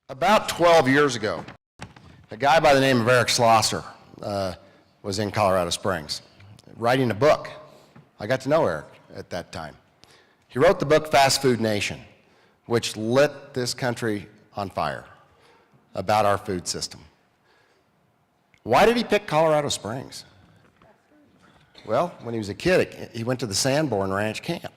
About 12 years ago, a guy by the name of Eric Schlosser was in Colorado Springs writing a book. I got to know Eric at that time. He wrote the book Fast Food Nation, which lit this country on fire about our food system. Why did he pick Colorado Springs? Well, when he was a kid, he went to the Sanborn Ranch camp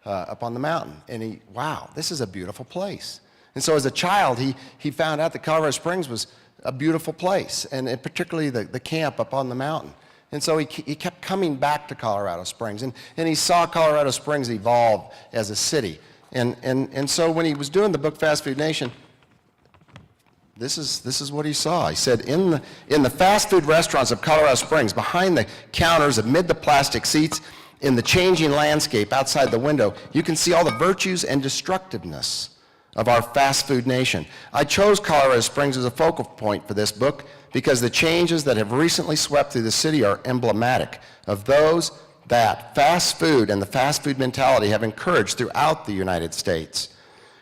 up on the mountain, and wow, this is a beautiful place. And so as a child, he found out that Colorado Springs was a beautiful place, and particularly the camp up on the mountain. And so he kept coming back to Colorado Springs, and he saw Colorado Springs evolve as a city. And so when he was doing the book Fast Food Nation, this is what he saw. He said, in the fast food restaurants of Colorado Springs, behind the counters, amid the plastic seats, in the changing landscape outside the window, you can see all the virtues and destructiveness of our fast food nation. I chose Colorado Springs as a focal point for this book because the changes that have recently swept through the city are emblematic of those that fast food and the fast food mentality have encouraged throughout the United States.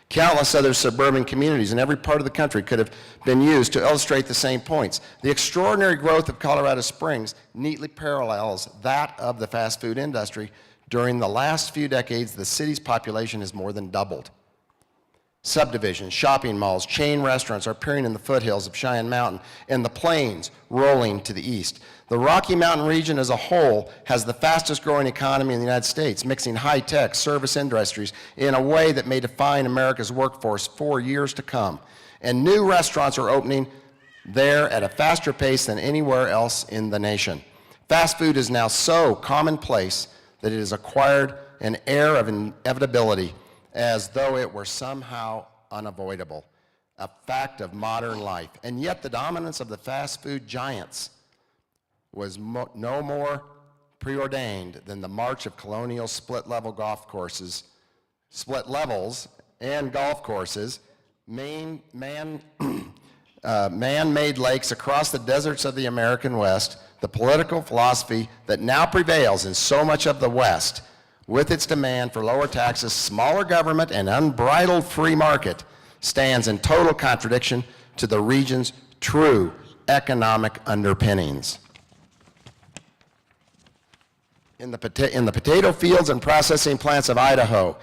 Countless other suburban communities in every part of the country could have been used to illustrate the same points. The extraordinary growth of Colorado Springs neatly parallels that of the fast food industry. During the last few decades, the city's population has more than doubled. Subdivisions, shopping malls, chain restaurants are appearing in the foothills of Cheyenne Mountain and the plains rolling to the east. The Rocky Mountain region as a whole has the fastest growing economy in the United States, mixing high-tech service industries in a way that may define America's workforce for years to come. And new restaurants are opening there at a faster pace than anywhere else in the nation. Fast food is now so commonplace that it has acquired an air of inevitability, as though it were somehow unavoidable, a fact of modern life. And yet the dominance of the fast food giants was no more preordained than the march of colonial split levels and golf courses, man-made lakes across the deserts of the American West, the political philosophy that now prevails in so much of the West, with its demand for lower taxes, smaller government, and unbridled free market, stands in total contradiction to the region's true economic underpinnings. In the potato fields and processing plants of Idaho,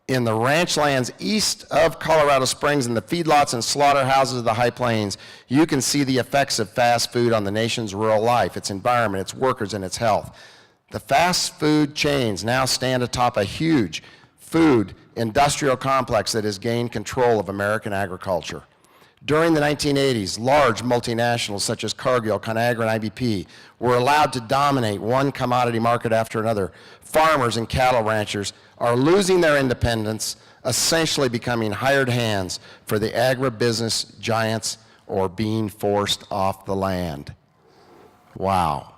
in the ranch lands east of Colorado Springs, and the feedlots and slaughterhouses of the High Plains, you can see the effects of fast food on the nation's rural life, its environment, its workers, and its health. The fast food chains now stand atop a huge food industrial complex that has gained control of American agriculture. During the 1980s, large multinationals such as Cargill, ConAgra, and IBP were allowed to dominate one commodity market after another. Farmers and cattle ranchers are losing their independence, essentially becoming hired hands for the agribusiness giants or being forced off the land. Wow.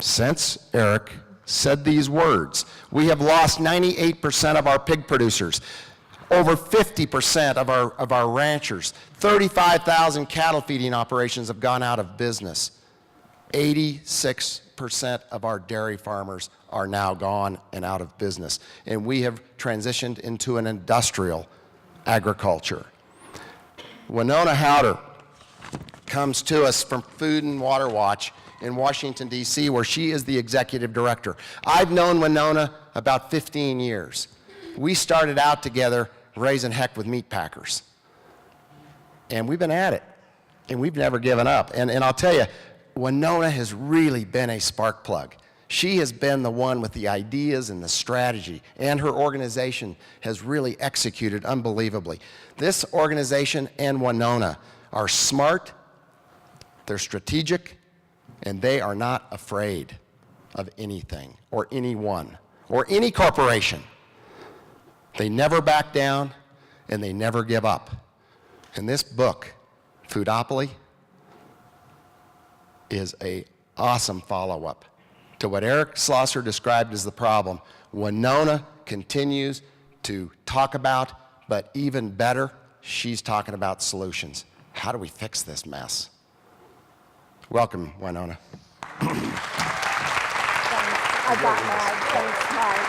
Since Eric said these words, we have lost 98% of our pig producers, over 50% of our ranchers, 35,000 cattle feeding operations have gone out of business. 86% of our dairy farmers are now gone and out of business. And we have transitioned into an industrial agriculture. Wenonah Hauter comes to us from Food and Water Watch in Washington, D.C., where she is the executive director. I've known Wenonah about 15 years. We started out together raising heck with meat packers. And we've been at it, and we've never given up. And I'll tell you, Wenonah has really been a spark plug. She has been the one with the ideas and the strategy, and her organization has really executed unbelievably. This organization and Wenonah are smart, they're strategic, and they are not afraid of anything or anyone or any corporation. They never back down and they never give up. And this book, Foodopoly, is an awesome follow-up to what Eric Schlosser described as the problem. Wenonah continues to talk about, but even better, she's talking about solutions. How do we fix this mess? Welcome, Wenonah. Thanks. I got mine. Thanks, Mike.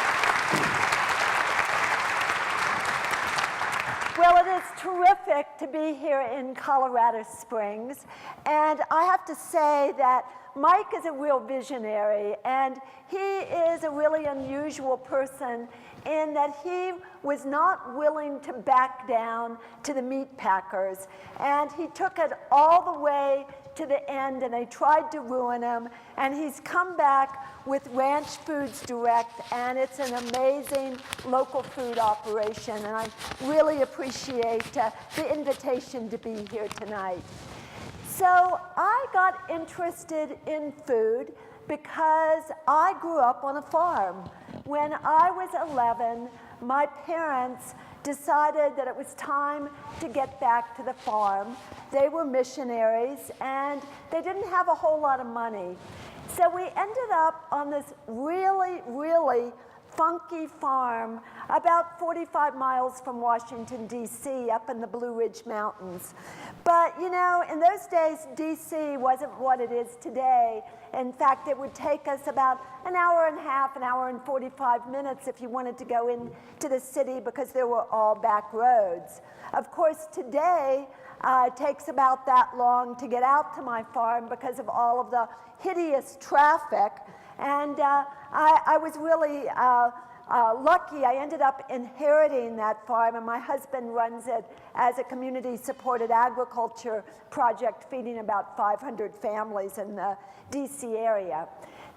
Well, it is terrific terrific to be here in Colorado Springs, and I have to say that Mike is a real visionary, and he is a really unusual person in that he was not willing to back down to the meat packers, and he took it all the way to the end, and they tried to ruin him, and he's come back with Ranch Foods Direct, and it's an amazing local food operation, and I really appreciate the invitation to be here tonight. So I got interested in food because I grew up on a farm. When I was 11, my parents decided that it was time to get back to the farm. They were missionaries, and they didn't have a whole lot of money. So we ended up on this really, really funky farm about 45 miles from Washington, D.C., up in the Blue Ridge Mountains. But, you know, in those days, D.C. wasn't what it is today. In fact, it would take us about an hour and a half, an hour and 45 minutes if you wanted to go into the city because there were all back roads. Of course, today, it takes about that long to get out to my farm because of all of the hideous traffic. And I was really lucky. I ended up inheriting that farm, and my husband runs it as a community-supported agriculture project feeding about 500 families in the D.C. area.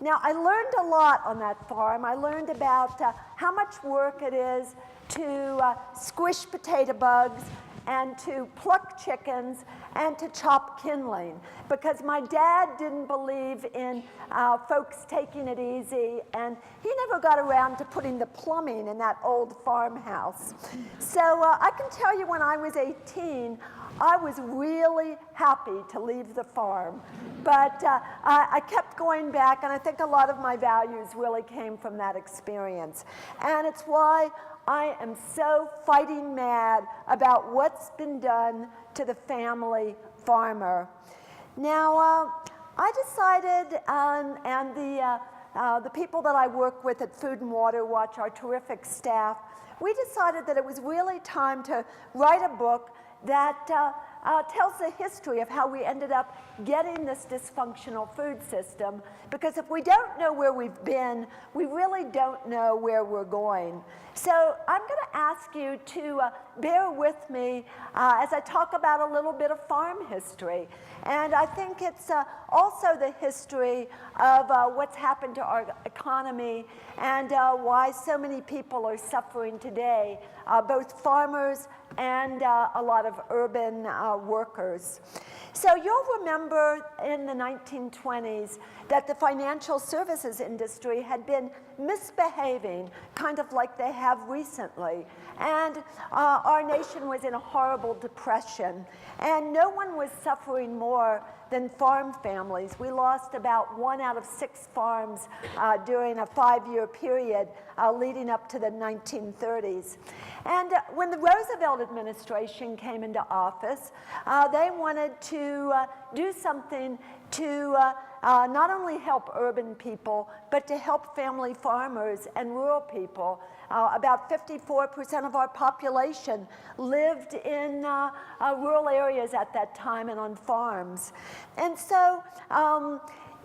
Now, I learned a lot on that farm. I learned about how much work it is to squish potato bugs and to pluck chickens and to chop kindling, because my dad didn't believe in folks taking it easy, and he never got around to putting the plumbing in that old farmhouse. So I can tell you, when I was 18, I was really happy to leave the farm, but I kept going back, and I think a lot of my values really came from that experience. And it's why I am so fighting mad about what's been done to the family farmer. Now, I decided, and the people that I work with at Food and Water Watch, our terrific staff, we decided that it was really time to write a book that tells the history of how we ended up getting this dysfunctional food system, because if we don't know where we've been, we really don't know where we're going. So I'm going to ask you to bear with me as I talk about a little bit of farm history. And I think it's also the history of what's happened to our economy and why so many people are suffering today, both farmers and a lot of urban workers. So you'll remember in the 1920s that the financial services industry had been misbehaving, kind of like they have recently. And our nation was in a horrible depression. And no one was suffering more than farm families. We lost about 1 out of 6 farms during a 5-year period leading up to the 1930s. And when the Roosevelt administration came into office, they wanted to do something to not only help urban people, but to help family farmers and rural people. About 54% of our population lived in rural areas at that time and on farms. And so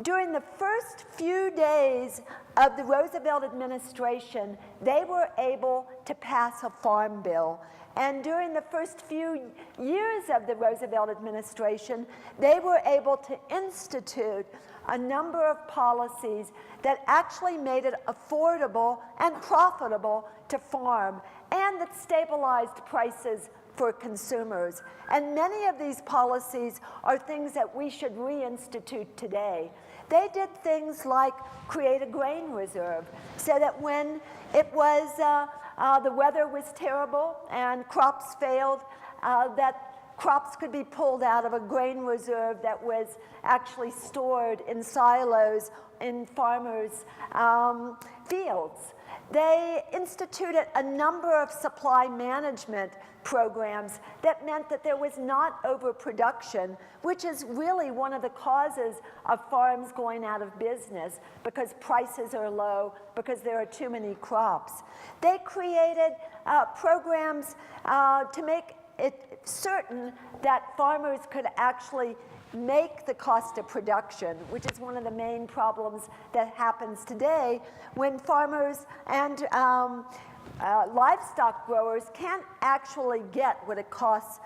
during the first few days of the Roosevelt administration, they were able to pass a farm bill. And during the first few years of the Roosevelt administration, they were able to institute a number of policies that actually made it affordable and profitable to farm, and that stabilized prices for consumers. And many of these policies are things that we should reinstitute today. They did things like create a grain reserve so that when it was the weather was terrible and crops failed, that crops could be pulled out of a grain reserve that was actually stored in silos in farmers' fields. They instituted a number of supply management programs that meant that there was not overproduction, which is really one of the causes of farms going out of business, because prices are low, because there are too many crops. They created programs to make it certain that farmers could actually make the cost of production, which is one of the main problems that happens today when farmers and livestock growers can't actually get what it costs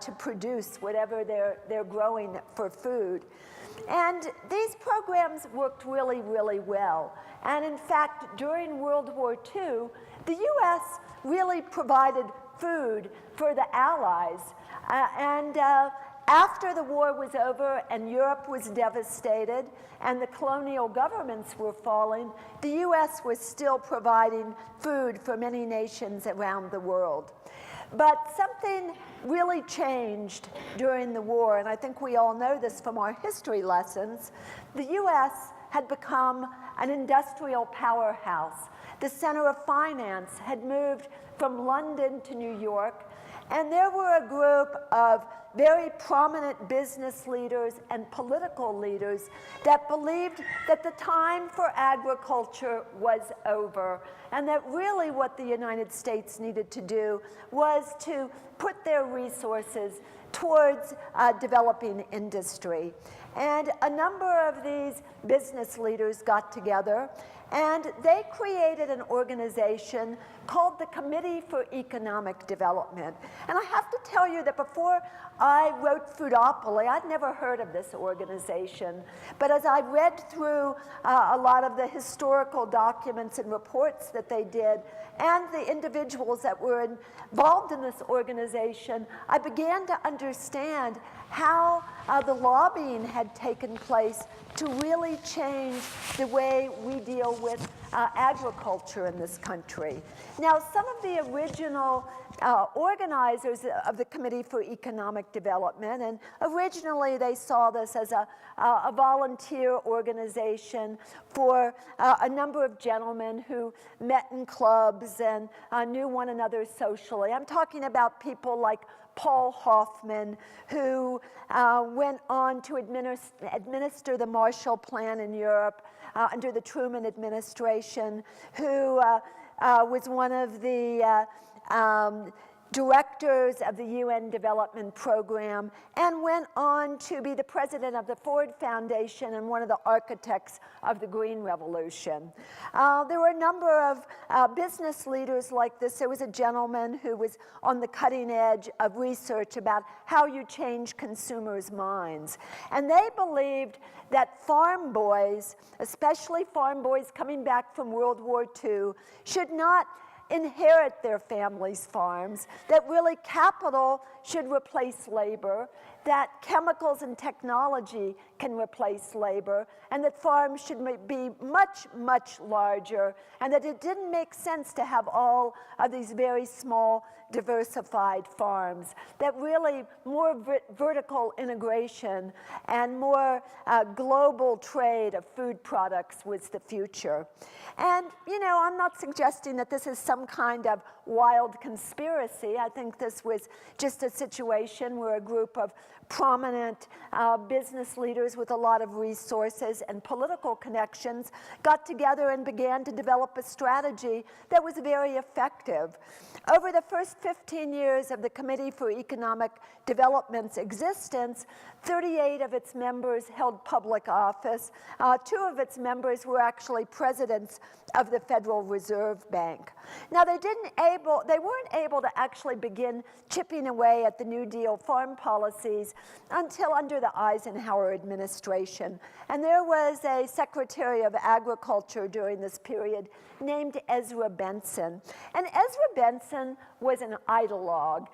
to produce whatever they're growing for food. And these programs worked really, really well. And in fact, during World War II, the US really provided food for the Allies. After the war was over and Europe was devastated and the colonial governments were falling, the US was still providing food for many nations around the world. But something really changed during the war, and I think we all know this from our history lessons. The US had become an industrial powerhouse. The center of finance had moved from London to New York, and there were a group of very prominent business leaders and political leaders that believed that the time for agriculture was over, and that really what the United States needed to do was to put their resources towards developing industry. And a number of these business leaders got together and they created an organization called the Committee for Economic Development. And I have to tell you that before I wrote Foodopoly, I'd never heard of this organization. But as I read through a lot of the historical documents and reports that they did, and the individuals that were involved in this organization, I began to understand how the lobbying had taken place to really change the way we deal with agriculture in this country. Now, some of the original organizers of the Committee for Economic Development, and originally they saw this as a volunteer organization for a number of gentlemen who met in clubs and knew one another socially. I'm talking about people like Paul Hoffman, who went on to administer the Marshall Plan in Europe under the Truman administration, who was one of the directors of the UN Development Program, and went on to be the president of the Ford Foundation and one of the architects of the Green Revolution. There were a number of business leaders like this. There was a gentleman who was on the cutting edge of research about how you change consumers' minds. And they believed that farm boys, especially farm boys coming back from World War II, should not inherit their families' farms, that really capital should replace labor, that chemicals and technology can replace labor, and that farms should be much, much larger, and that it didn't make sense to have all of these very small, diversified farms, that really more vertical integration and more global trade of food products was the future. And, you know, I'm not suggesting that this is some kind of wild conspiracy. I think this was just a situation where a group of prominent business leaders with a lot of resources and political connections got together and began to develop a strategy that was very effective. Over the first 15 years of the Committee for Economic Development's existence, 38 of its members held public office. 2 of its members were actually presidents of the Federal Reserve Bank. Now, they weren't able to actually begin chipping away at the New Deal farm policies until under the Eisenhower administration. And there was a Secretary of Agriculture during this period named Ezra Benson. And Ezra Benson was an ideologue.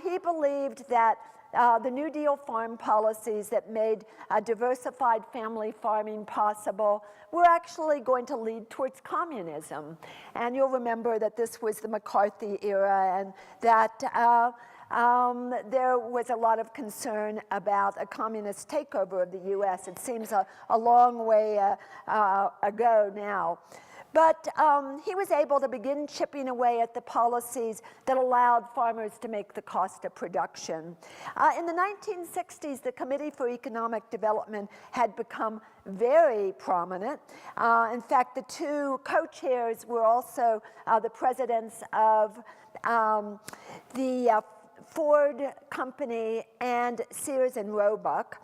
He believed that the New Deal farm policies that made diversified family farming possible were actually going to lead towards communism. And you'll remember that this was the McCarthy era, and that there was a lot of concern about a communist takeover of the US. It seems a long way ago now. But he was able to begin chipping away at the policies that allowed farmers to make the cost of production. In the 1960s, the Committee for Economic Development had become very prominent. In fact, the 2 co-chairs were also the presidents of the Ford Company and Sears and Roebuck,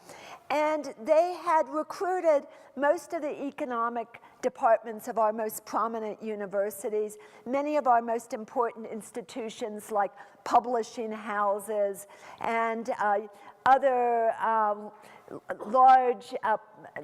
and they had recruited most of the economic departments of our most prominent universities, many of our most important institutions like publishing houses and other large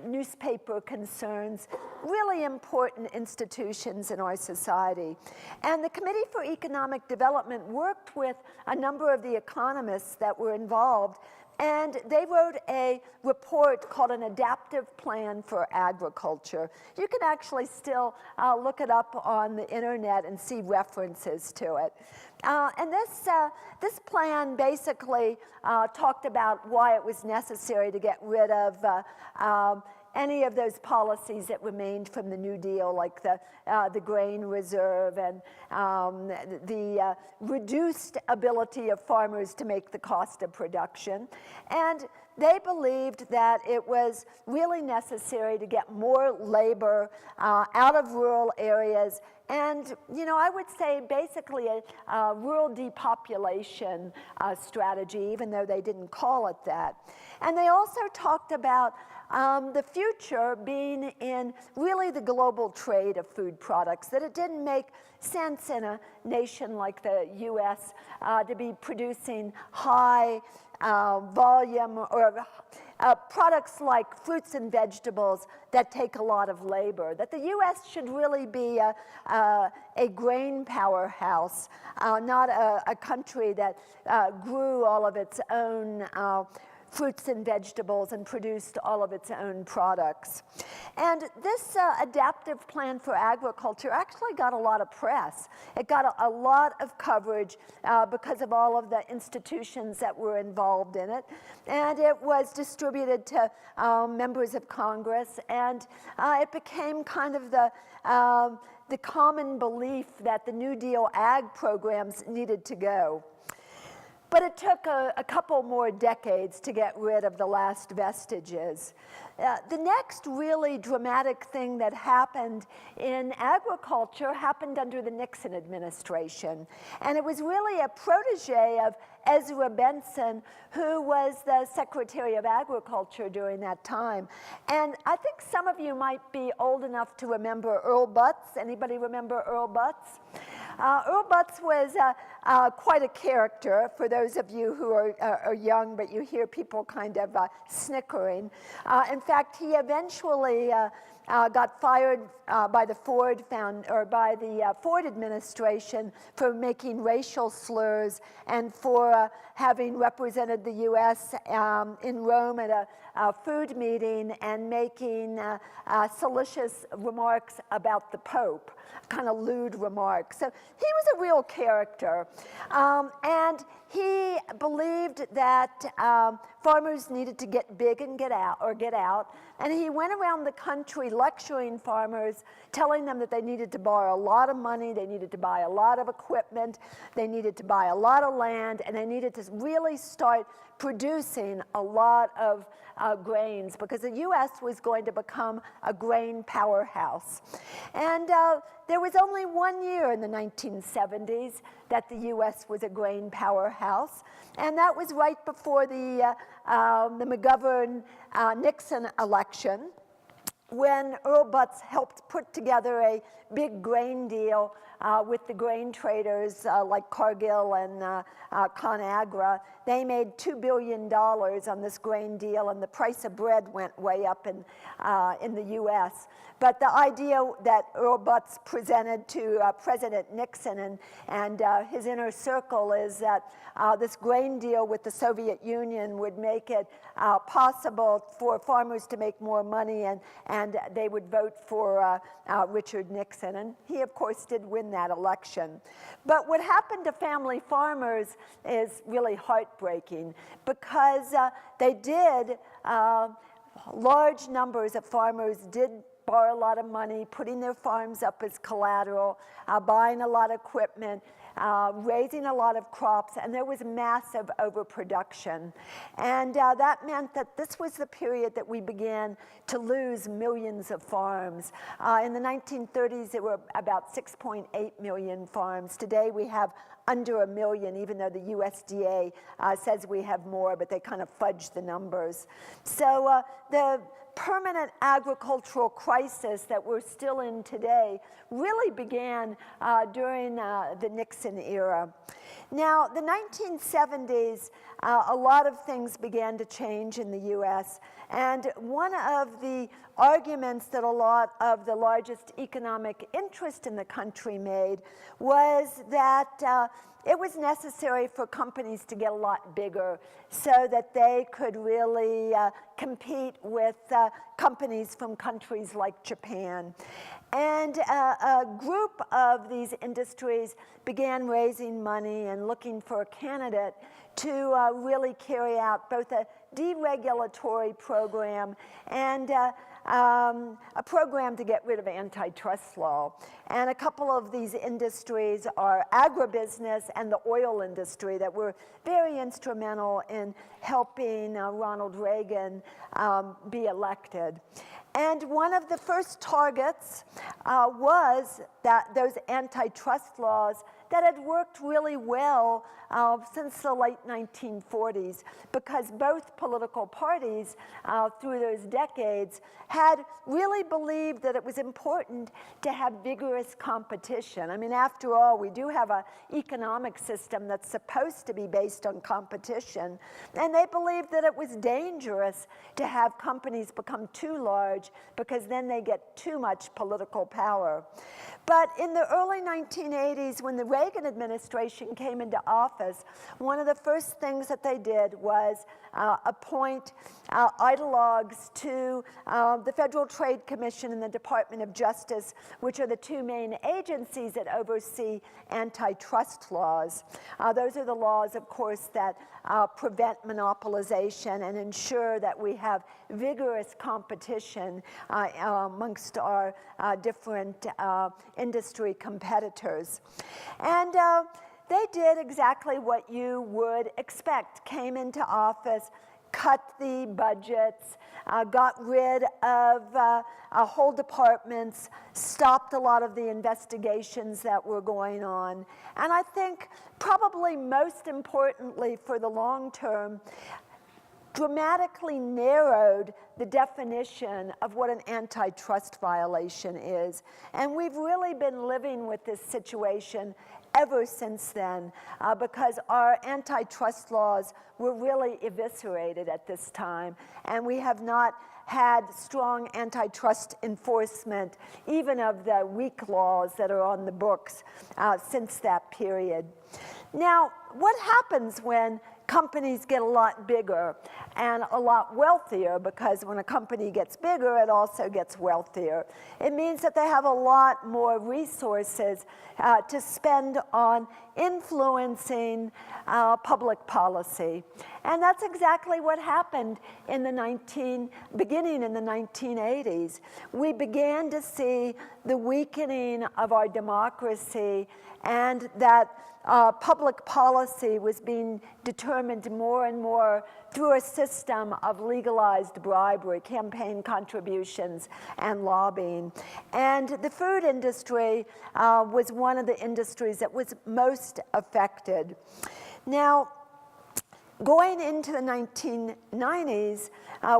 newspaper concerns, really important institutions in our society. And the Committee for Economic Development worked with a number of the economists that were involved, and they wrote a report called an adaptive plan for agriculture. You can actually still look it up on the internet and see references to it. And this plan basically talked about why it was necessary to get rid of any of those policies that remained from the New Deal, like the grain reserve and the reduced ability of farmers to make the cost of production. And they believed that it was really necessary to get more labor out of rural areas and, you know, I would say basically a rural depopulation strategy, even though they didn't call it that. And they also talked about the future being in really the global trade of food products, that it didn't make sense in a nation like the US to be producing high volume or products like fruits and vegetables that take a lot of labor, that the US should really be a grain powerhouse, not a country that grew all of its own fruits and vegetables and produced all of its own products. And this adaptive plan for agriculture actually got a lot of press. It got a lot of coverage because of all of the institutions that were involved in it. And it was distributed to members of Congress, and it became kind of the common belief that the New Deal ag programs needed to go. But it took a couple more decades to get rid of the last vestiges. The next really dramatic thing that happened in agriculture happened under the Nixon administration. And it was really a protege of Ezra Benson, who was the Secretary of Agriculture during that time. And I think some of you might be old enough to remember Earl Butz. Anybody remember Earl Butz? Earl Butz was quite a character for those of you who are young, but you hear people kind of snickering. In fact, he eventually got fired by the Ford administration for making racial slurs and for having represented the U.S. In Rome at a food meeting and making salacious remarks about the Pope, kind of lewd remarks. So he was a real character, and he believed that farmers needed to get big and get out, and he went around the country lecturing farmers, telling them that they needed to borrow a lot of money, they needed to buy a lot of equipment, they needed to buy a lot of land, and they needed to really start producing a lot of grains, because the U.S. was going to become a grain powerhouse. And there was only 1 year in the 1970s that the U.S. was a grain powerhouse, and that was right before the McGovern-Nixon election, when Earl Butz helped put together a big grain deal with the grain traders like Cargill and ConAgra. They made $2 billion on this grain deal, and the price of bread went way up in the U.S. But the idea that Earl Butz presented to President Nixon and his inner circle is that this grain deal with the Soviet Union would make it possible for farmers to make more money, and they would vote for Richard Nixon. And he, of course, did win that election. But what happened to family farmers is really heartbreaking, because they did, large numbers of farmers did borrow a lot of money, putting their farms up as collateral, buying a lot of equipment, raising a lot of crops, and there was massive overproduction. And that meant that this was the period that we began to lose millions of farms. In the 1930s, there were about 6.8 million farms. Today, we have under 1 million, even though the USDA says we have more, but they kind of fudge the numbers. So the permanent agricultural crisis that we're still in today really began during the Nixon era. Now, the 1970s, a lot of things began to change in the US, and one of the arguments that a lot of the largest economic interest in the country made was that it was necessary for companies to get a lot bigger so that they could really compete with companies from countries like Japan. And a group of these industries began raising money and looking for a candidate to really carry out both a deregulatory program and a program to get rid of antitrust law. And a couple of these industries are agribusiness and the oil industry that were very instrumental in helping Ronald Reagan be elected. And one of the first targets was that those antitrust laws that had worked really well since the late 1940s, because both political parties through those decades had really believed that it was important to have vigorous competition. I mean, after all, we do have an economic system that's supposed to be based on competition, and they believed that it was dangerous to have companies become too large because then they get too much political power. But in the early 1980s, when the Reagan administration came into office, one of the first things that they did was appoint ideologues to the Federal Trade Commission and the Department of Justice, which are the two main agencies that oversee antitrust laws. Those are the laws, of course, that prevent monopolization and ensure that we have vigorous competition amongst our different industry competitors. And they did exactly what you would expect. Came into office, cut the budgets, got rid of whole departments, stopped a lot of the investigations that were going on. And I think probably most importantly for the long term, dramatically narrowed the definition of what an antitrust violation is. And we've really been living with this situation ever since then, because our antitrust laws were really eviscerated at this time, and we have not had strong antitrust enforcement, even of the weak laws that are on the books since that period. Now, what happens when companies get a lot bigger and a lot wealthier? Because when a company gets bigger, it also gets wealthier. It means that they have a lot more resources to spend on influencing public policy. And that's exactly what happened in beginning in the 1980s. We began to see the weakening of our democracy, and that public policy was being determined more and more through a system of legalized bribery, campaign contributions, and lobbying. And the food industry was one of the industries that was most affected. Now, going into the 1990s,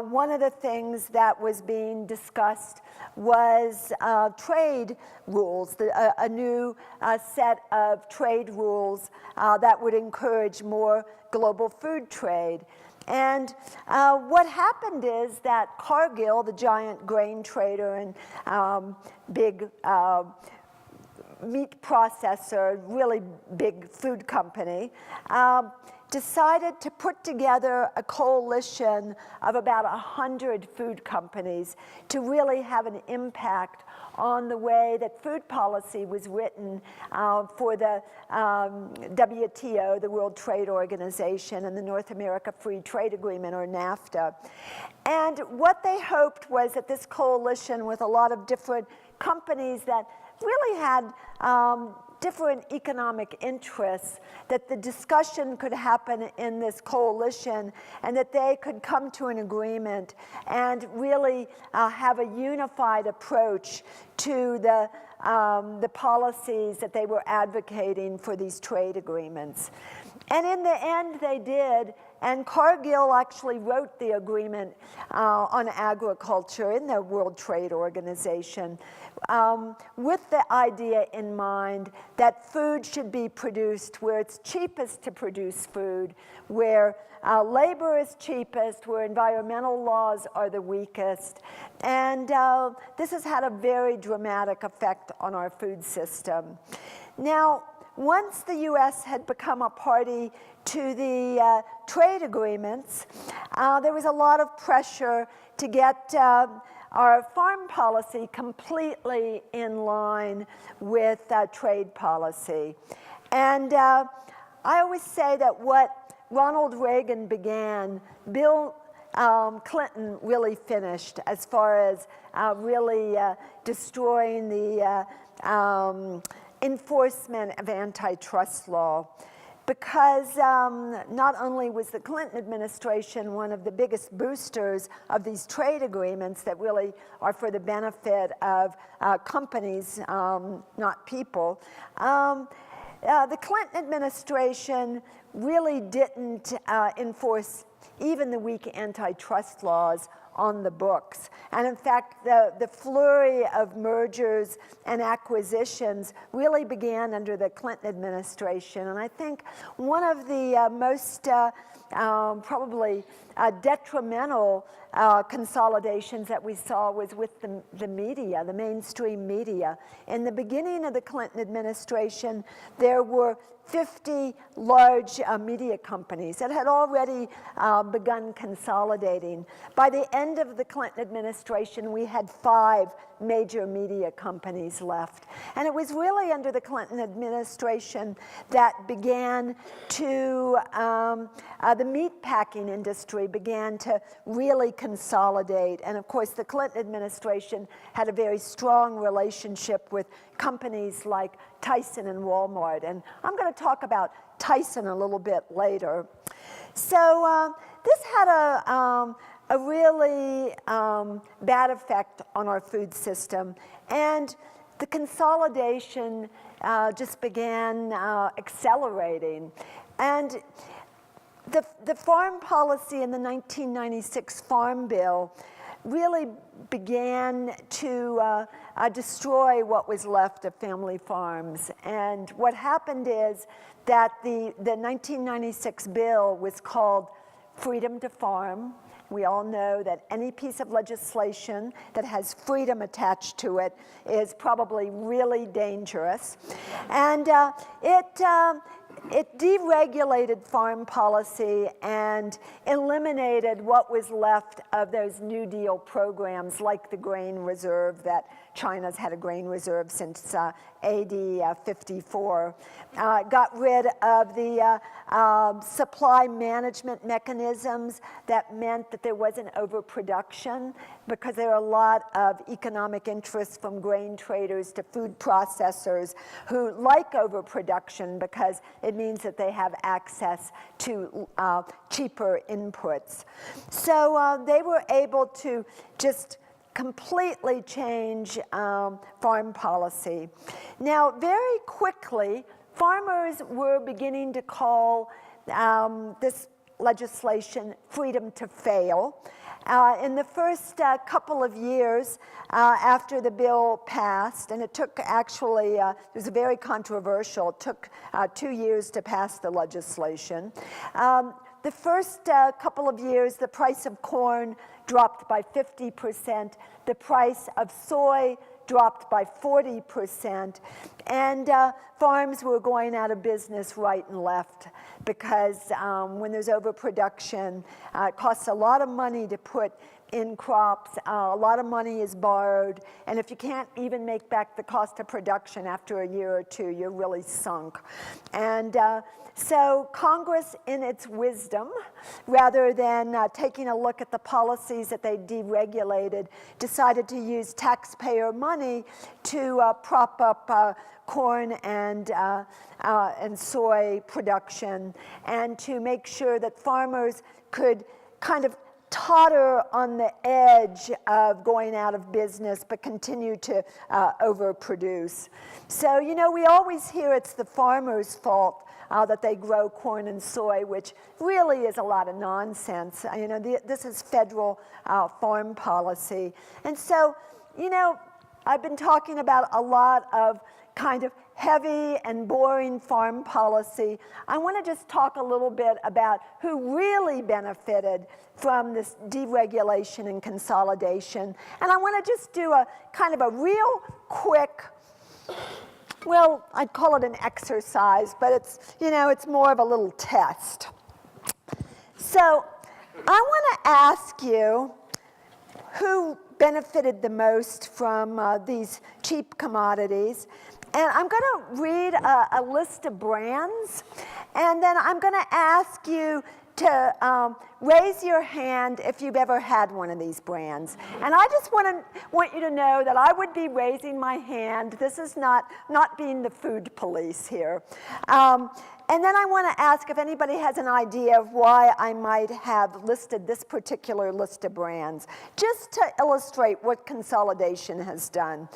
one of the things that was being discussed was trade rules, a new set of trade rules that would encourage more global food trade. And what happened is that Cargill, the giant grain trader and big meat processor, really big food company, decided to put together a coalition of about 100 food companies to really have an impact on the way that food policy was written for the WTO, the World Trade Organization, and the North America Free Trade Agreement, or NAFTA. And what they hoped was that this coalition with a lot of different companies that really had different economic interests, that the discussion could happen in this coalition and that they could come to an agreement and really have a unified approach to the policies that they were advocating for these trade agreements. And in the end, they did. And Cargill actually wrote the agreement on agriculture in the World Trade Organization with the idea in mind that food should be produced where it's cheapest to produce food, where labor is cheapest, where environmental laws are the weakest. And this has had a very dramatic effect on our food system. Now, once the U.S. had become a party to the trade agreements, there was a lot of pressure to get our farm policy completely in line with trade policy. And I always say that what Ronald Reagan began, Bill Clinton really finished, as far as really destroying the enforcement of antitrust law. Because not only was the Clinton administration one of the biggest boosters of these trade agreements that really are for the benefit of companies, not people, the Clinton administration really didn't enforce even the weak antitrust laws on the books. And in fact, the flurry of mergers and acquisitions really began under the Clinton administration. And I think one of the most probably detrimental consolidations that we saw was with the media, the mainstream media. In the beginning of the Clinton administration, there were 50 large media companies that had already begun consolidating. By the end of the Clinton administration, we had 5 major media companies left. And it was really under the Clinton administration that began to, the meatpacking industry began to really consolidate. And of course, the Clinton administration had a very strong relationship with companies like Tyson and Walmart. And I'm going to talk about Tyson a little bit later. So this had a really bad effect on our food system. And the consolidation just began accelerating. And the farm policy in the 1996 Farm Bill really began to destroy what was left of family farms. And what happened is that the 1996 bill was called Freedom to Farm. We all know that any piece of legislation that has freedom attached to it is probably really dangerous. And it deregulated farm policy and eliminated what was left of those New Deal programs, like the grain reserve, that China's had a grain reserve since AD 54. Got rid of the supply management mechanisms that meant that there wasn't overproduction, because there are a lot of economic interests from grain traders to food processors who like overproduction because it means that they have access to cheaper inputs. So they were able to just completely change farm policy. Now, very quickly, farmers were beginning to call this legislation freedom to fail. In the first couple of years after the bill passed, and it took actually, it was very controversial, it took 2 years to pass the legislation. The first couple of years, the price of corn dropped by 50%, the price of soy dropped by 40%, and farms were going out of business right and left, because when there's overproduction, it costs a lot of money to put in crops. A lot of money is borrowed, and if you can't even make back the cost of production after a year or two, you're really sunk. And so Congress, in its wisdom, rather than taking a look at the policies that they deregulated, decided to use taxpayer money to prop up corn and soy production, and to make sure that farmers could kind of totter on the edge of going out of business, but continue to overproduce. So, you know, we always hear it's the farmer's fault that they grow corn and soy, which really is a lot of nonsense. You know, this is federal farm policy. And so, you know, I've been talking about a lot of kind of heavy and boring farm policy. I want to just talk a little bit about who really benefited from this deregulation and consolidation. And I want to just do a kind of a real quick, well, I'd call it an exercise, but it's, you know, it's more of a little test. So I want to ask you who benefited the most from these cheap commodities. And I'm going to read a list of brands, and then I'm going to ask you to raise your hand if you've ever had one of these brands. And I just want you to know that I would be raising my hand. This is not being the food police here. And then I want to ask if anybody has an idea of why I might have listed this particular list of brands, just to illustrate what consolidation has done.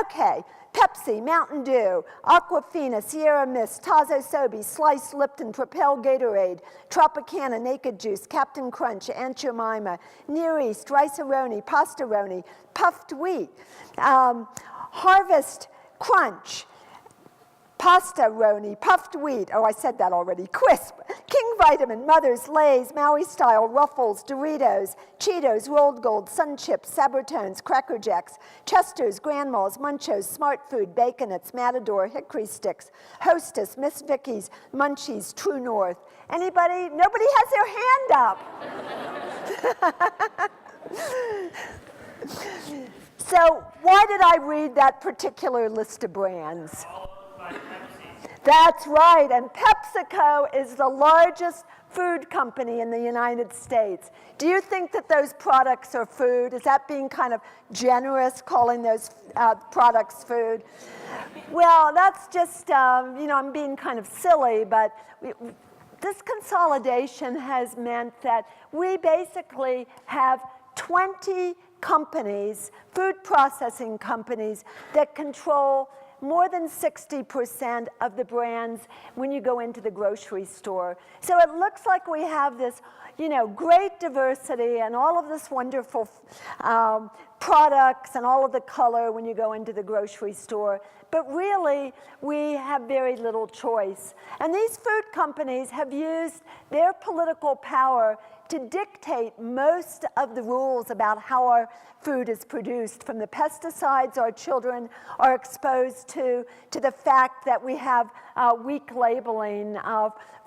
Okay. Pepsi, Mountain Dew, Aquafina, Sierra Mist, Tazo Sobe, Slice Lipton, Propel Gatorade, Tropicana, Naked Juice, Captain Crunch, Aunt Jemima, Near East, Rice-A-Roni, Pasta-Roni, Puffed Wheat, Harvest Crunch, Pasta-Roni, Puffed Wheat, oh, I said that already, Quisp, King Vitamin, Mother's, Lay's, Maui Style, Ruffles, Doritos, Cheetos, Rolled Gold, Sun Chips, Sabritones, Cracker Jacks, Chester's, Grandma's, Munchos, Smart Food, Baconuts, Matador, Hickory Sticks, Hostess, Miss Vicky's, Munchies, True North. Anybody? Nobody has their hand up. So why did I read that particular list of brands? That's right, and PepsiCo is the largest food company in the United States. Do you think that those products are food? Is that being kind of generous, calling those products food? Well, that's just, you know, I'm being kind of silly, but this consolidation has meant that we basically have 20 companies, food processing companies, that control more than 60% of the brands when you go into the grocery store. So it looks like we have this, you know, great diversity and all of this wonderful products and all of the color when you go into the grocery store. But really, we have very little choice. And these food companies have used their political power to dictate most of the rules about how our food is produced, from the pesticides our children are exposed to the fact that we have weak labeling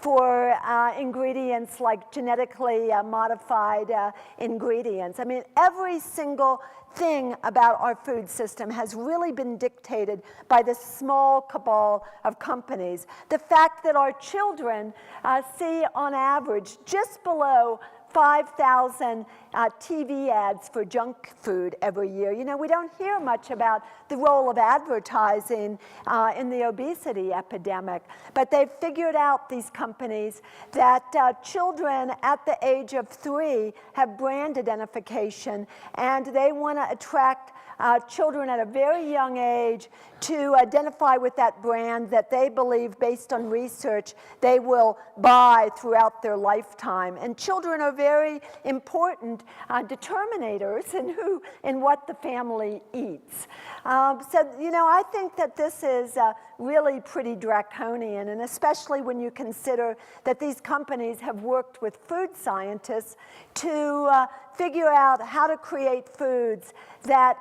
for ingredients like genetically modified ingredients. I mean, every single thing about our food system has really been dictated by this small cabal of companies. The fact that our children see on average just below 5,000 TV ads for junk food every year. You know, we don't hear much about the role of advertising in the obesity epidemic, but they've figured out, these companies, that children at the age of 3 have brand identification, and they want to attract children at a very young age to identify with that brand that they believe, based on research, they will buy throughout their lifetime. And children are very important determinators in what the family eats. So, you know, I think that this is really pretty draconian, and especially when you consider that these companies have worked with food scientists to figure out how to create foods that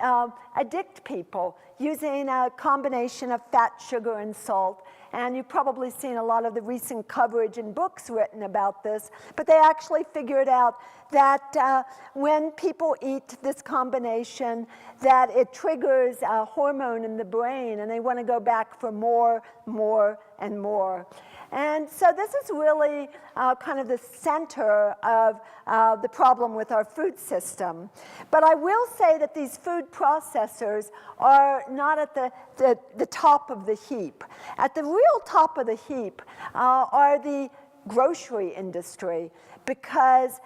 addict people using a combination of fat, sugar, and salt. and you've probably seen a lot of the recent coverage and books written about this, but they actually figured out that when people eat this combination, that it triggers a hormone in the brain, and they want to go back for more, and more. And so this is really kind of the center of the problem with our food system. But I will say that these food processors are not at the top of the heap. At the real top of the heap are the grocery industry, because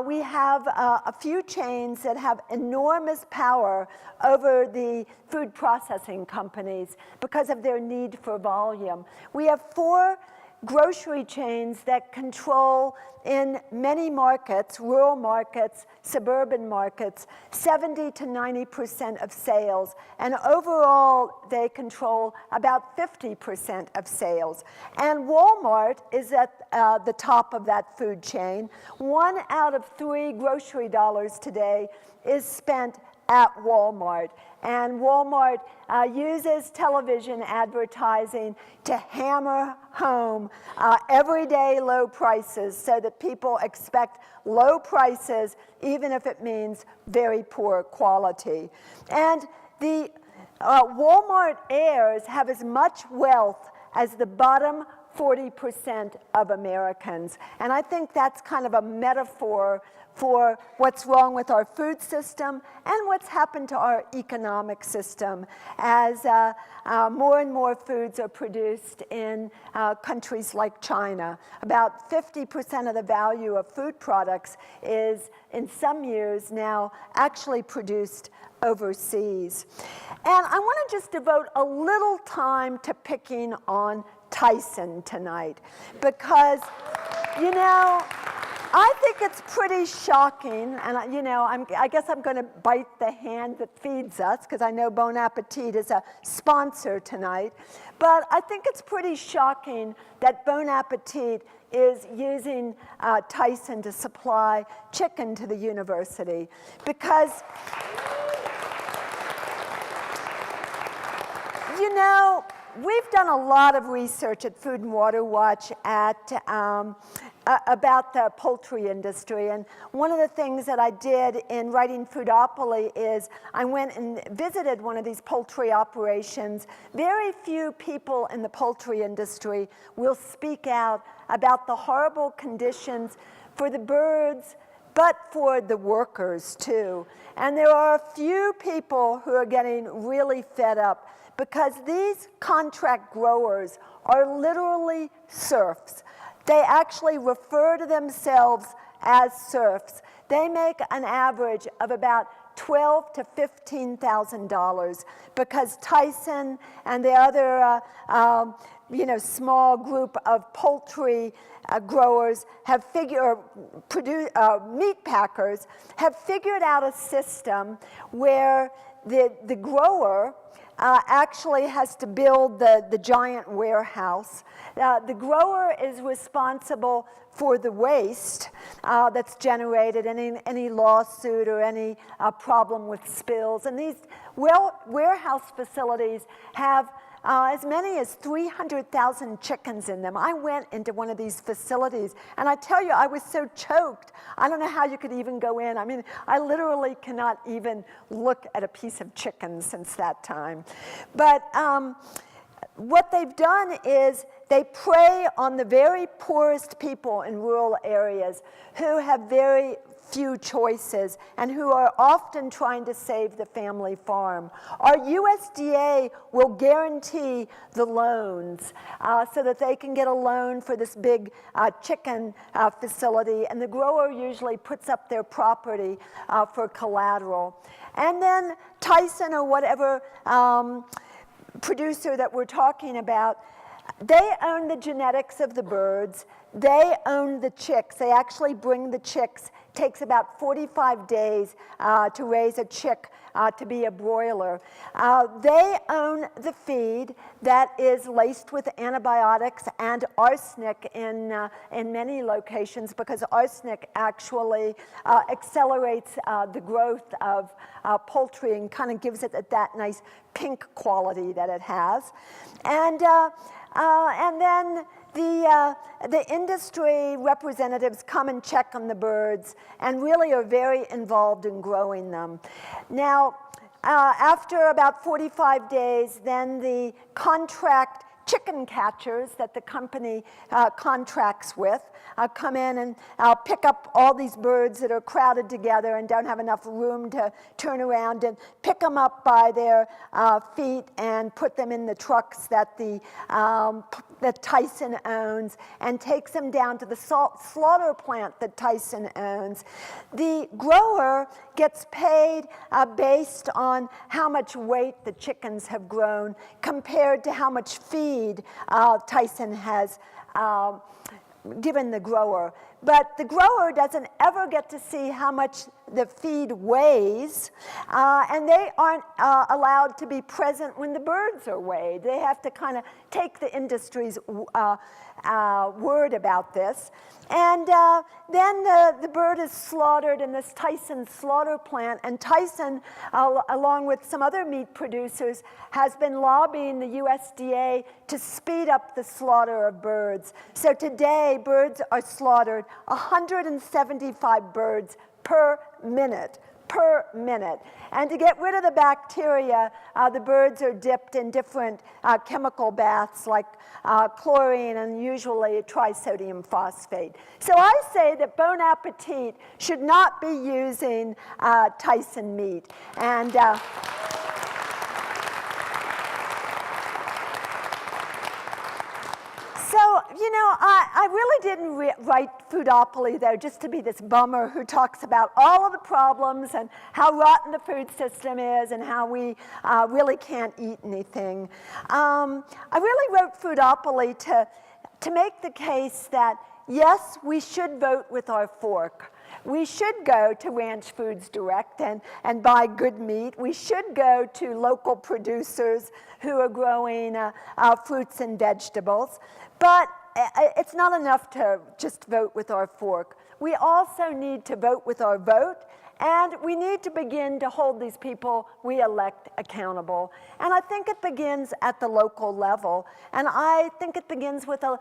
we have a few chains that have enormous power over the food processing companies because of their need for volume. We have 4 grocery chains that control, in many markets, rural markets, suburban markets, 70 to 90% of sales. And overall, they control about 50% of sales. And Walmart is at the top of that food chain. 1 out of 3 grocery dollars today is spent at Walmart. And Walmart uses television advertising to hammer home everyday low prices, so that people expect low prices even if it means very poor quality. And the Walmart heirs have as much wealth as the bottom 40% of Americans. And I think that's kind of a metaphor for what's wrong with our food system and what's happened to our economic system as more and more foods are produced in countries like China. About 50% of the value of food products is, in some years now, actually produced overseas. And I want to just devote a little time to picking on Tyson tonight, because, you know, I think it's pretty shocking, and you know, I guess I'm going to bite the hand that feeds us, because I know Bon Appetit is a sponsor tonight, but I think it's pretty shocking that Bon Appetit is using Tyson to supply chicken to the university, because, you know, we've done a lot of research at Food and Water Watch about the poultry industry. And one of the things that I did in writing Foodopoly is I went and visited one of these poultry operations. Very few people in the poultry industry will speak out about the horrible conditions for the birds, but for the workers too. And there are a few people who are getting really fed up, because these contract growers are literally serfs. They actually refer to themselves as serfs. They make an average of about $12,000 to $15,000, because Tyson and the other small group of poultry growers have meat packers have figured out a system where the grower actually has to build the giant warehouse. The grower is responsible for the waste that's generated, any lawsuit or any problem with spills. And these warehouse facilities have as many as 300,000 chickens in them. I went into one of these facilities, and I tell you, I was so choked. I don't know how you could even go in. I mean, I literally cannot even look at a piece of chicken since that time. But what they've done is they prey on the very poorest people in rural areas who have very few choices and who are often trying to save the family farm. Our USDA will guarantee the loans so that they can get a loan for this big chicken facility, and the grower usually puts up their property for collateral. And then Tyson, or whatever producer that we're talking about, they own the genetics of the birds. They own the chicks. They actually bring the chicks. It takes about 45 days to raise a chick to be a broiler. They own the feed that is laced with antibiotics and arsenic in many locations, because arsenic actually accelerates the growth of poultry and kind of gives it that nice pink quality that it has. And And then the industry representatives come and check on the birds and really are very involved in growing them. Now, after about 45 days, then the contract chicken catchers that the company contracts with come in and pick up all these birds that are crowded together and don't have enough room to turn around, and pick them up by their feet and put them in the trucks that that Tyson owns, and takes them down to the slaughter plant that Tyson owns. The grower gets paid based on how much weight the chickens have grown compared to how much feed Tyson has given the grower. But the grower doesn't ever get to see how much the feed weighs, and they aren't allowed to be present when the birds are weighed. They have to kind of take the industry's word about this. And then the bird is slaughtered in this Tyson slaughter plant, and Tyson, along with some other meat producers, has been lobbying the USDA to speed up the slaughter of birds. So today, birds are slaughtered 175 birds per minute. And to get rid of the bacteria, the birds are dipped in different chemical baths like chlorine and usually trisodium phosphate. So I say that Bon Appetit should not be using Tyson meat. And so, you know, I really didn't write Foodopoly, though, just to be this bummer who talks about all of the problems and how rotten the food system is and how we really can't eat anything. I really wrote Foodopoly to make the case that, yes, we should vote with our fork. We should go to Ranch Foods Direct and buy good meat. We should go to local producers who are growing fruits and vegetables. But it's not enough to just vote with our fork. We also need to vote with our vote, and we need to begin to hold these people we elect accountable. And I think it begins at the local level. And I think it begins with a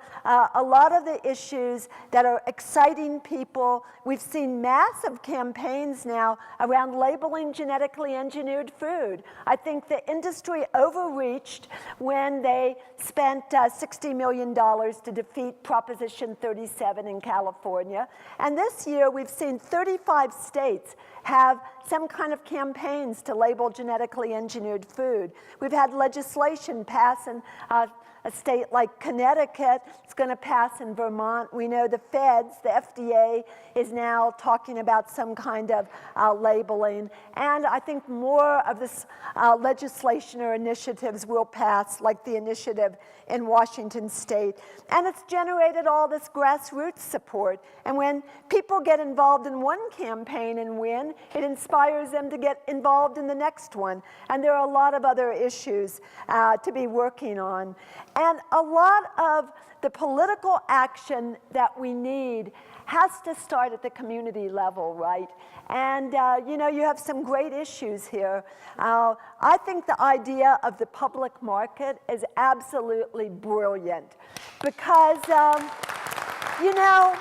lot of the issues that are exciting people. We've seen massive campaigns now around labeling genetically engineered food. I think the industry overreached when they spent $60 million to defeat Proposition 37 in California. And this year, we've seen 35 states have some kind of campaigns to label genetically engineered food. We've had legislation pass in a state like Connecticut. It's going to pass in Vermont. We know the feds, the FDA, is now talking about some kind of labeling. And I think more of this legislation or initiatives will pass, like the initiative in Washington state. And it's generated all this grassroots support. And when people get involved in one campaign and win, it inspires them to get involved in the next one. And there are a lot of other issues to be working on. And a lot of the political action that we need has to start at the community level, right? And you know, you have some great issues here. I think the idea of the public market is absolutely brilliant because, you know,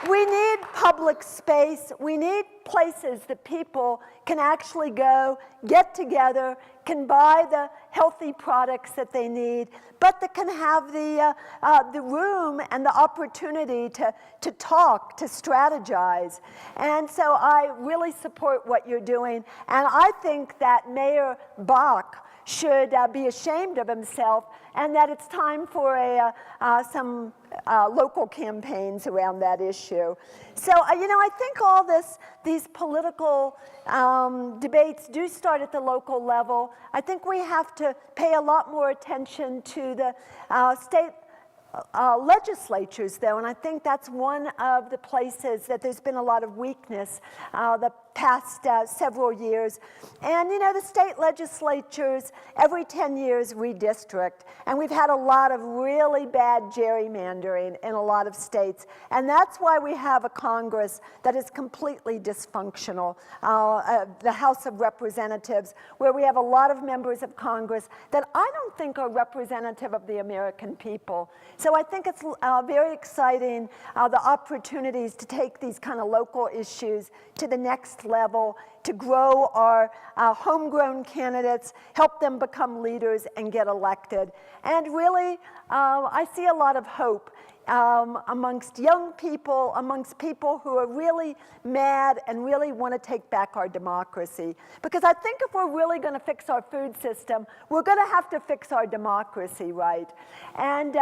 we need public space. We need places that people can actually go, get together, can buy the healthy products that they need, but that can have the room and the opportunity to talk, to strategize. And so I really support what you're doing. And I think that Mayor Bach should be ashamed of himself, and that it's time for some local campaigns around that issue. So, you know, I think all these political debates do start at the local level. I think we have to pay a lot more attention to the state legislatures, though, and I think that's one of the places that there's been a lot of weakness. The past several years. And you know, the state legislatures every 10 years redistrict, and we've had a lot of really bad gerrymandering in a lot of states, and that's why we have a Congress that is completely dysfunctional, the House of Representatives, where we have a lot of members of Congress that I don't think are representative of the American people. So I think it's very exciting, the opportunities to take these kind of local issues to the next level, to grow our homegrown candidates, help them become leaders and get elected. And really, I see a lot of hope amongst young people, amongst people who are really mad and really want to take back our democracy. Because I think if we're really going to fix our food system, we're going to have to fix our democracy, right? And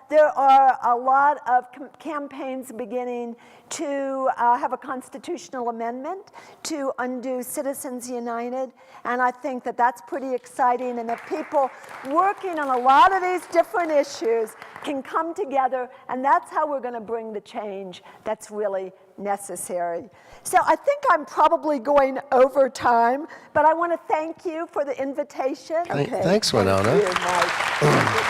there are a lot of campaigns beginning to have a constitutional amendment to undo Citizens United, and I think that that's pretty exciting, and that people working on a lot of these different issues can come together, and that's how we're going to bring the change that's really necessary. So I think I'm probably going over time, but I want to thank you for the invitation. Thanks, Wenonah. Thank you, Mike.